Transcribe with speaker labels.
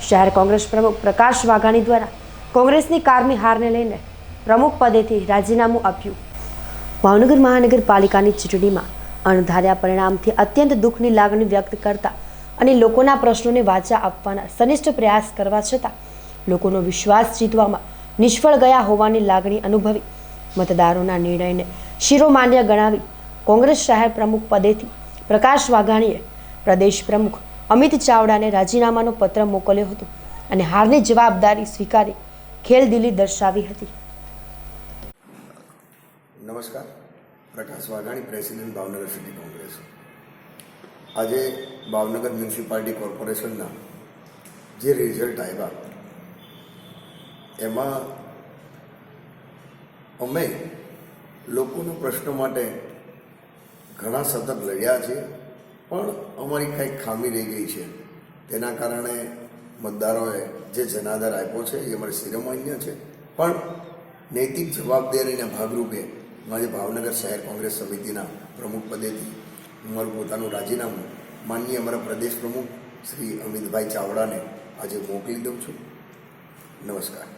Speaker 1: શહેર કોંગ્રેસ પ્રમુખ પ્રકાશ વાઘાણી દ્વારા કોંગ્રેસની કારમી હારને લઈને પ્રમુખ પદેથી રાજીનામું આપ્યું. ભાવનગર મહાનગરપાલિકાની ચૂંટણીમાં અણધાર્યા પરિણામથી અત્યંત દુઃખની લાગણી વ્યક્ત કરતા અને લોકોના પ્રશ્નોને વાચા આપવાના સનિષ્ઠ પ્રયાસ કરવા છતાં લોકોનો વિશ્વાસ જીતવામાં નિષ્ફળ ગયા હોવાની લાગણી અનુભવી મતદારોના નિર્ણયને શિરોમાન્ય ગણાવી કોંગ્રેસ શહેર પ્રમુખ પદેથી પ્રકાશ વાઘાણીએ પ્રદેશ પ્રમુખ અમિત ચાવડાને રાજીનામાનો પત્ર મોકલ્યો હતો અને હારની જવાબદારી સ્વીકારી ખેલદિલી દર્શાવી હતી.
Speaker 2: નમસ્કાર, પ્રકાશ વાઘાણી, પ્રેસિડેન્ટ ભાવનગર સિટી કોંગ્રેસ. આજે ભાવનગર મ્યુનિસિપાલિટી કોર્પોરેશનના જે રિઝલ્ટ આવ્યા એમાં અમે લોકોના પ્રશ્નો માટે ઘણા સતત લડ્યા છે, પણ અમારી કંઈક ખામી રહી ગઈ છે. તેના કારણે મતદારોએ જે જનાધાર આપ્યો છે એ અમારે શિરોમાન્ય છે, પણ નૈતિક જવાબદારીના ભાગરૂપે આજે ભાવનગર શહેર કોંગ્રેસ સમિતિના પ્રમુખ પદેથી મારું પોતાનું રાજીનામું માનનીય અમારા પ્રદેશ પ્રમુખ શ્રી અમિતભાઈ ચાવડાને આજે મોકલી દઉં છું. નમસ્કાર.